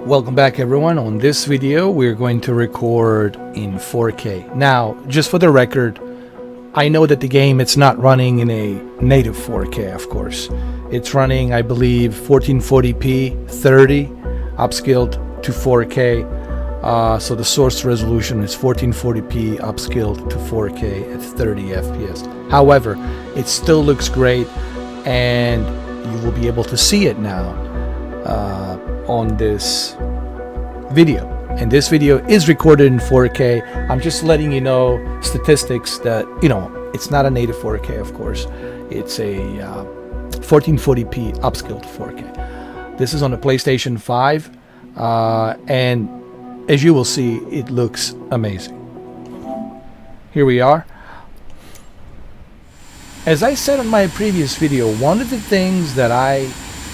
Welcome back everyone. On this video we're going to record in 4K. Now, just for the record, I know that the game, it's not running in a native 4K, of course. It's running, I believe, 1440p 30 upscaled to 4K. So the source resolution is 1440p upscaled to 4K at 30 FPS. However, it still looks great, and you will be able to see it now on this video. And this video is recorded in 4K. I'm just letting you know statistics that, it's not a native 4K, of course. It's a 1440p upscaled to 4K. This is on the PlayStation 5, and as you will see, it looks amazing. Here we are. As I said in my previous video, one of the things that I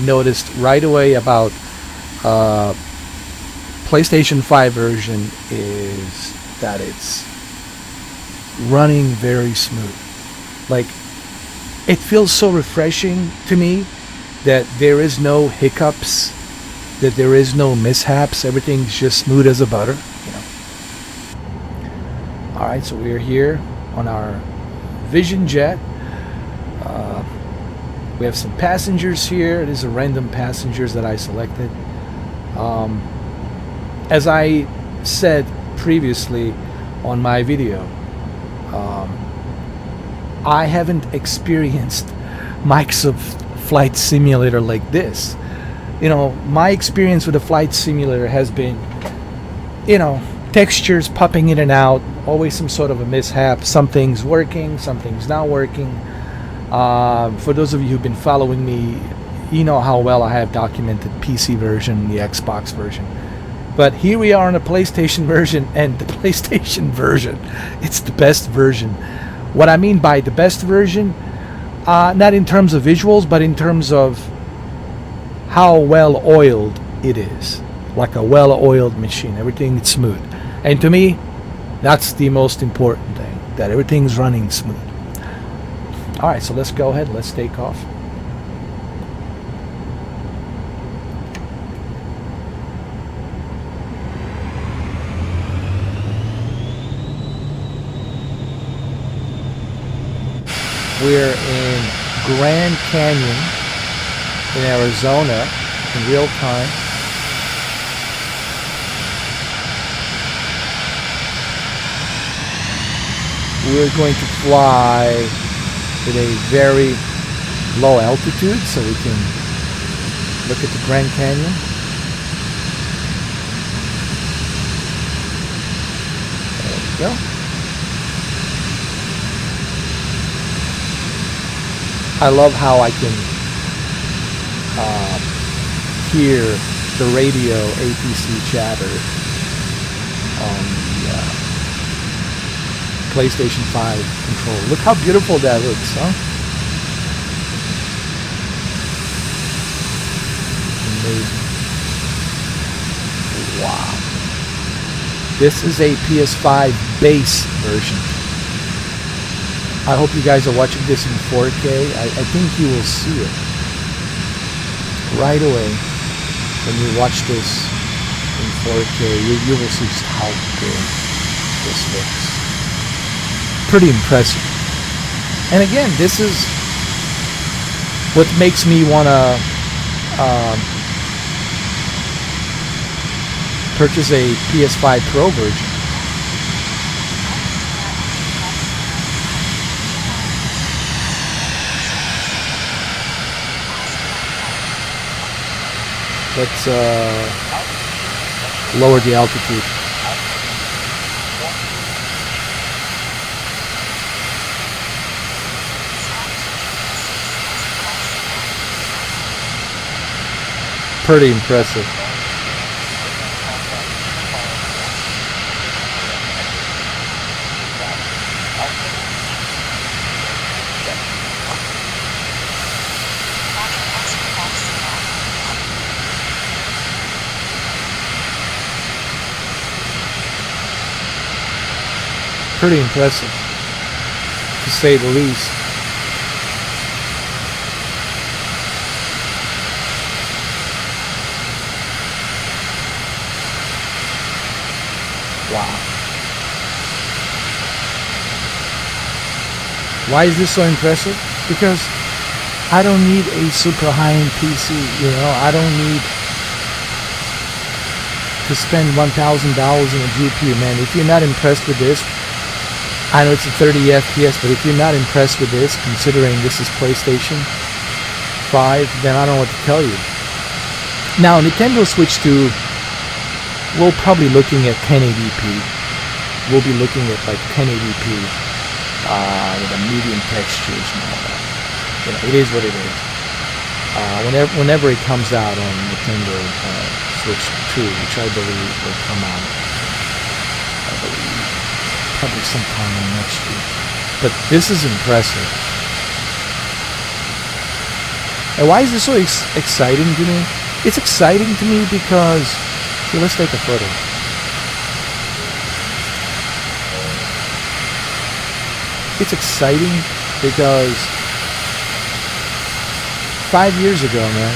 noticed right away about PlayStation 5 version is that it's running very smooth. Like, it feels so refreshing to me that there is no hiccups, that there is no mishaps. Everything's just smooth as a butter, Alright, so we're here on our Vision Jet. We have some passengers here. These are random passengers that I selected. As I said previously on my video, I haven't experienced Microsoft Flight Simulator like this. My experience with the Flight Simulator has been, textures popping in and out, always some sort of a mishap. Something's working, something's not working. For those of you who've been following me, you know how well I have documented PC version, the Xbox version. But here we are on the PlayStation version, and the PlayStation version, it's the best version. What I mean by the best version, not in terms of visuals, but in terms of how well oiled it is. Like a well-oiled machine, everything is smooth. And to me, that's the most important thing, that everything's running smooth. Alright, so let's go ahead, let's take off. We're in Grand Canyon in Arizona in real time. We're going to fly at a very low altitude so we can look at the Grand Canyon. There we go. I love how I can hear the radio ATC chatter on the PlayStation 5 controller. Look how beautiful that looks, huh? Amazing. Wow. This is a PS5 base version. I hope you guys are watching this in 4K. I think you will see it right away when you watch this in 4K. You will see just how good this looks. Pretty impressive. And again, this is what makes me want to purchase a PS5 Pro version. Let's lower the altitude. Pretty impressive. Pretty impressive, to say the least. Wow. Why is this so impressive? Because I don't need a super high-end PC, you know. I don't need to spend $1,000 in a GPU, man. If you're not impressed with this, I know it's a 30 FPS, but if you're not impressed with this, considering this is PlayStation 5, then I don't know what to tell you. Now, Nintendo switched to, we're probably looking at 1080p. We'll be looking at like 1080p with a medium textures and all that. You know, it is what it is. Whenever it comes out on Nintendo Switch 2, which I believe will come out, probably sometime next year. But this is impressive. And why is this so exciting to me? It's exciting to me because, here, let's take a photo. It's exciting because 5 years ago, man,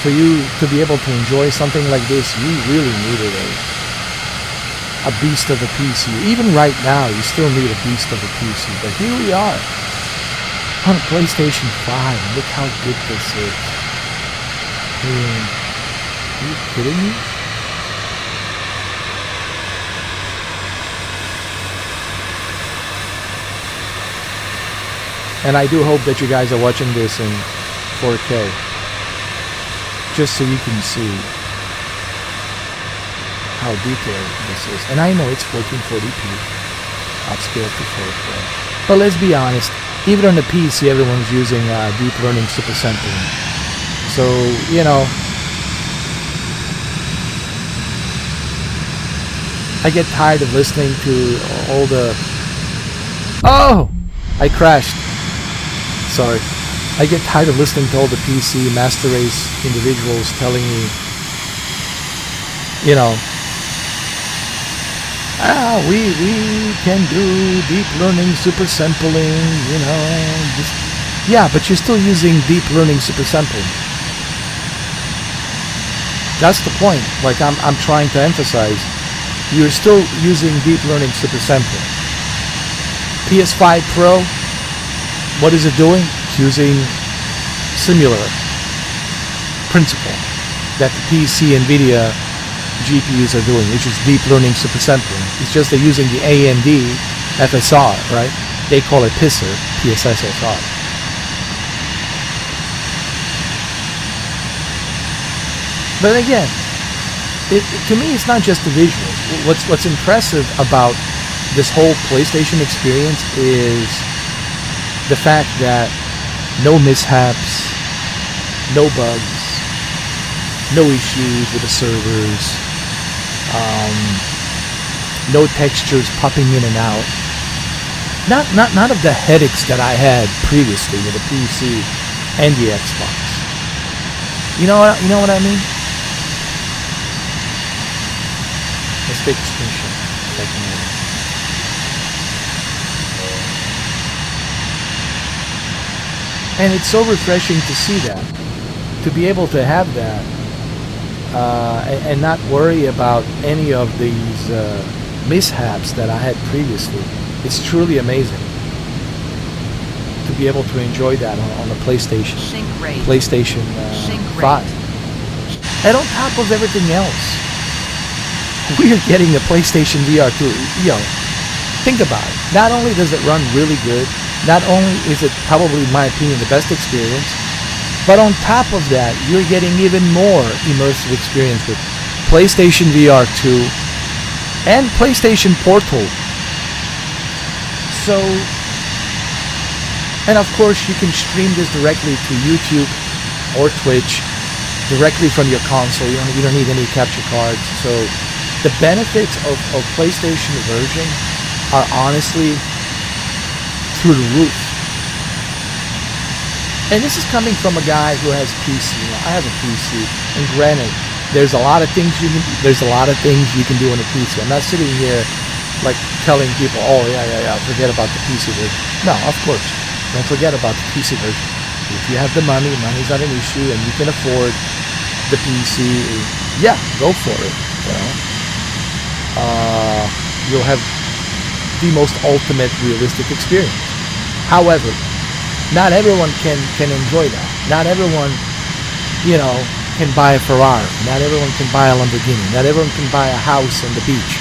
for you to be able to enjoy something like this, you really needed a beast of a PC. Even right now, you still need a beast of a PC. But here we are on a PlayStation 5. Look how good this is. Are you kidding me? And I do hope that you guys are watching this in 4K, just so you can see how detailed this is. And I know it's 1440p, upscaled to 4K. But let's be honest, even on the PC, everyone's using deep learning super sampling. So, you know, I get tired of listening to all the... Oh! I crashed. Sorry. I get tired of listening to all the PC master race individuals telling me, you know, we can do deep learning super sampling, you know. Yeah, but you're still using deep learning super sampling. That's the point. Like I'm trying to emphasize. You're still using deep learning super sampling. PS5 Pro, what is it doing? It's using similar principle that the PC NVIDIA GPUs are doing, which is deep learning super sampling. It's just they're using the AMD FSR, right? They call it PSSR. But again, to me, it's not just the visuals. What's impressive about this whole PlayStation experience is the fact that no mishaps, no bugs, no issues with the servers, no textures popping in and out. None of the headaches that I had previously with the PC and the Xbox. You know what I mean? Let's take a screenshot. And it's so refreshing to see that, to be able to have that, and not worry about any of these mishaps that I had previously. It's truly amazing to be able to enjoy that on the PlayStation 5. And on top of everything else, we are getting a PlayStation VR 2. You know, think about it. Not only does it run really good, not only is it probably, in my opinion, the best experience, but on top of that, you're getting even more immersive experience with PlayStation VR 2 and PlayStation Portal. So, and of course, you can stream this directly to YouTube or Twitch directly from your console. You don't need any capture cards. So, the benefits of PlayStation version are honestly through the roof. And this is coming from a guy who has PC. You know, I have a PC, and granted, there's a lot of things you can do on a PC. I'm not sitting here like telling people, oh yeah, forget about the PC version. No, of course, don't forget about the PC version. If you have the money's not an issue, and you can afford the PC, yeah, go for it. You know? you'll have the most ultimate realistic experience. However, not everyone can enjoy that. Not everyone, can buy a Ferrari. Not everyone can buy a Lamborghini. Not everyone can buy a house on the beach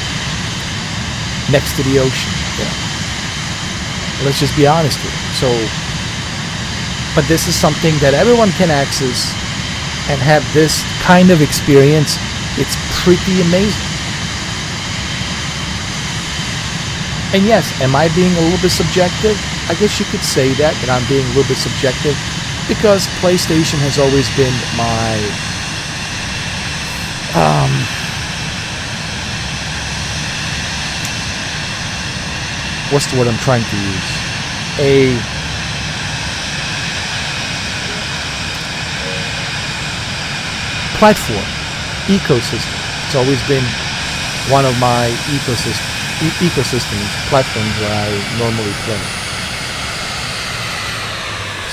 next to the ocean. Let's just be honest here. So, but this is something that everyone can access and have this kind of experience. It's pretty amazing. And yes, am I being a little bit subjective? I guess you could say that I'm being a little bit subjective, because PlayStation has always been my what's the word I'm trying to use? A platform, ecosystem. It's always been one of my ecosystems, platforms where I normally play.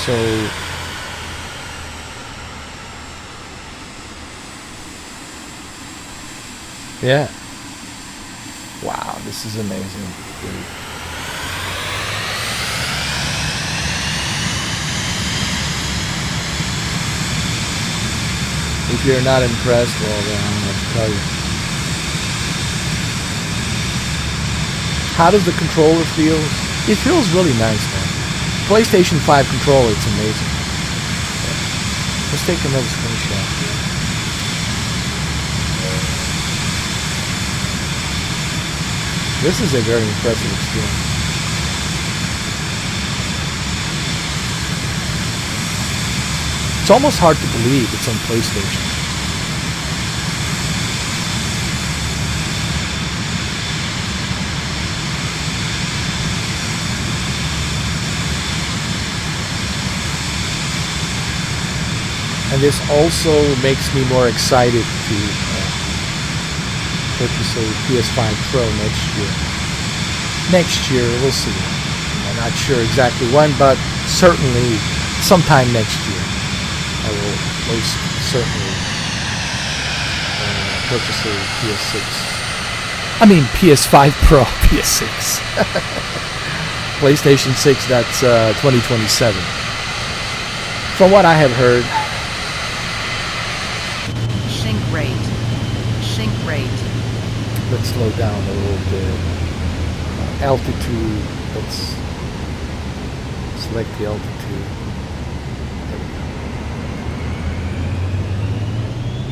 So yeah. Wow, this is amazing, dude. If you're not impressed, well, then I don't know what to tell you. How does the controller feel? It feels really nice, man. PlayStation 5 controller, it's amazing. Yeah. Let's take another screenshot. This is a very impressive experience. It's almost hard to believe it's on PlayStation. And this also makes me more excited to purchase a PS5 Pro next year. Next year, we'll see. I'm not sure exactly when, but certainly sometime next year. I will most certainly purchase a PS6. I mean PS5 Pro, PS6. PlayStation 6, that's 2027. From what I have heard. Shrink rate. Let's slow down a little bit. Altitude, let's select the altitude.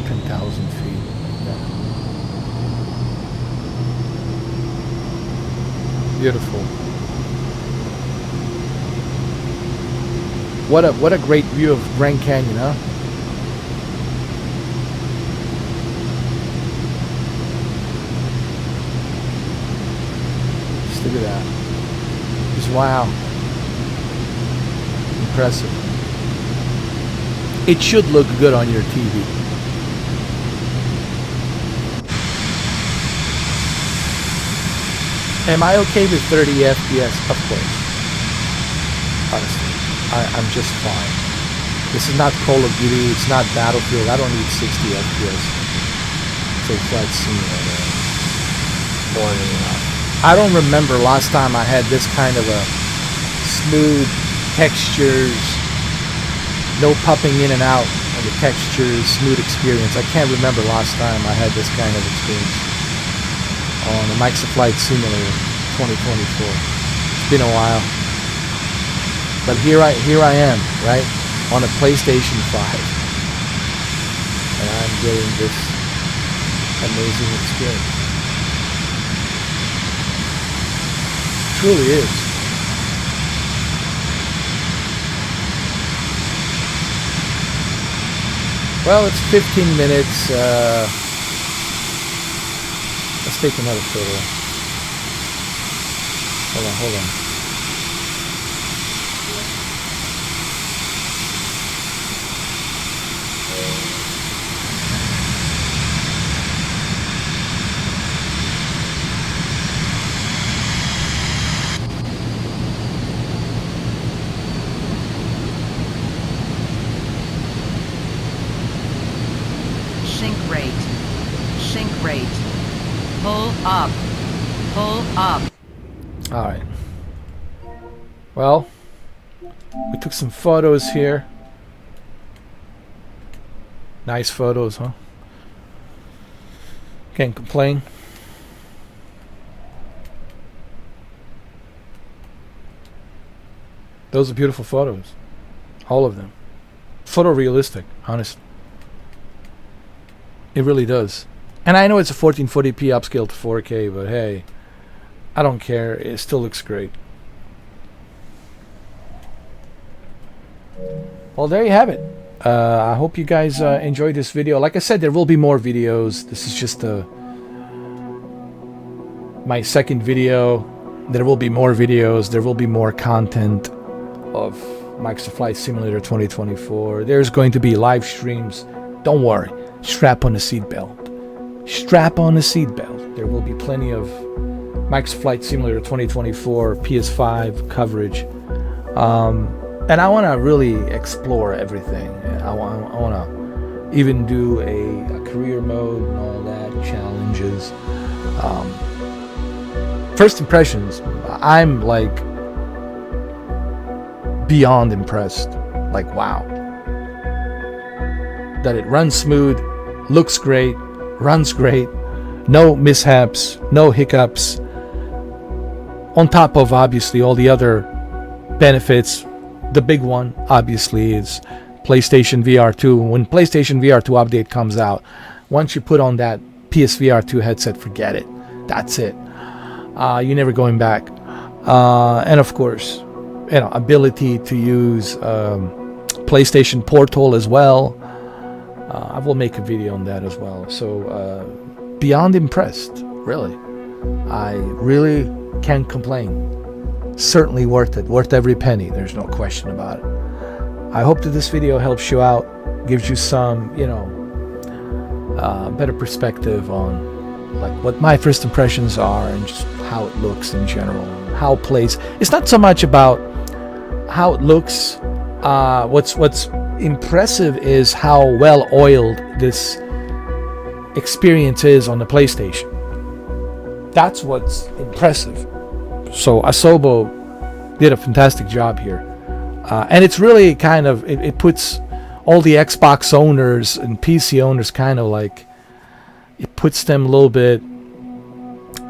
10,000 feet. Yeah. Beautiful. What a great view of Grand Canyon, huh? Just look at that. Just wow. Impressive. It should look good on your TV. Am I okay with 30 FPS? Of course. Honestly, I'm just fine. This is not Call of Duty. It's not Battlefield. I don't need 60 FPS. It's a flight simulator. Boring enough. I don't remember last time I had this kind of a smooth textures, no popping in and out of the textures, smooth experience. I can't remember last time I had this kind of experience on the Mike's Flight Simulator 2024. It's been a while, but here I am, right, on a PlayStation 5, and I'm getting this amazing experience. It truly is. Well, it's 15 minutes. Let's take another photo. Hold on. Shrink rate. Pull up. Pull up. All right. Well, we took some photos here. Nice photos, huh? Can't complain. Those are beautiful photos. All of them. Photorealistic, honestly. It really does. And I know it's a 1440p upscale to 4K, but hey, I don't care. It still looks great. Well, there you have it. I hope you guys enjoyed this video. Like I said, there will be more videos. This is just my second video. There will be more videos. There will be more content of Microsoft Flight Simulator 2024. There's going to be live streams. Don't worry. Strap on the seatbelt. Strap on the seatbelt. There will be plenty of Microsoft Flight Simulator 2024 PS5 coverage. And I want to really explore everything. I want to even do a career mode and all that, challenges. First impressions, I'm like beyond impressed. Like, wow. That it runs smooth, looks great, runs great, no mishaps, no hiccups. On top of obviously all the other benefits. The big one, obviously, is PlayStation VR 2. When PlayStation VR 2 update comes out, once you put on that PSVR 2 headset, forget it. That's it. You're never going back. And of course, ability to use PlayStation Portal as well. I will make a video on that as well. So, beyond impressed, really. I really can't complain. Certainly worth it, worth every penny. There's no question about it. I hope that this video helps you out, gives you some, better perspective on like what my first impressions are and just how it looks in general, how it plays. It's not so much about how it looks. What's impressive is how well oiled this experience is on the PlayStation. That's what's impressive. So Asobo did a fantastic job here. And it's really kind of, it puts all the Xbox owners and PC owners kind of like, it puts them a little bit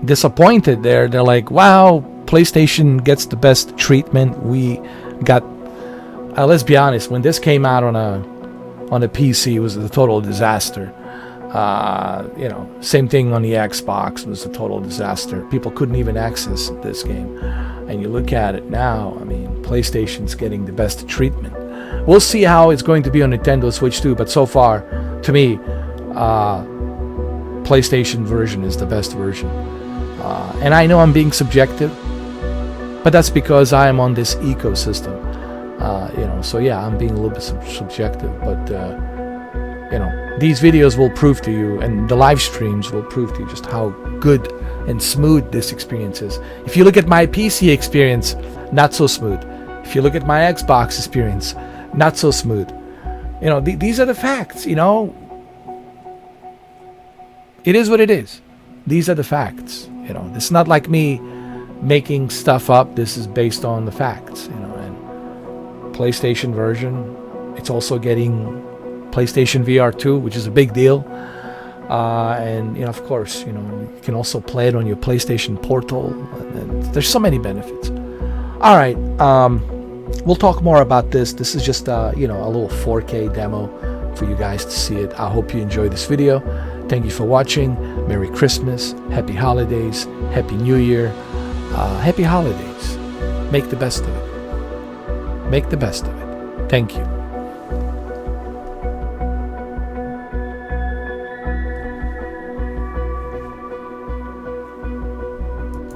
disappointed there. They're like, wow, PlayStation gets the best treatment. We got, let's be honest, when this came out on a PC, it was a total disaster. Same thing on the Xbox, was a total disaster. People couldn't even access this game. And you look at it now, I mean, PlayStation's getting the best treatment. We'll see how it's going to be on Nintendo Switch too, but so far, to me, PlayStation version is the best version. And I know I'm being subjective, but that's because I am on this ecosystem. So yeah, I'm being a little bit subjective, but these videos will prove to you, and the live streams will prove to you just how good and smooth this experience is. If you look at my PC experience, not so smooth. If you look at my Xbox experience, not so smooth. These are the facts, It is what it is. These are the facts, It's not like me making stuff up. This is based on the facts, and PlayStation version, it's also getting PlayStation VR 2, which is a big deal. And of course, you can also play it on your PlayStation Portal. And there's so many benefits. All right, we'll talk more about this. This is just a little 4K demo for you guys to see it. I hope you enjoyed this video. Thank you for watching. Merry Christmas, Happy Holidays, Happy New Year, Happy Holidays. Make the best of it. Make the best of it. Thank you.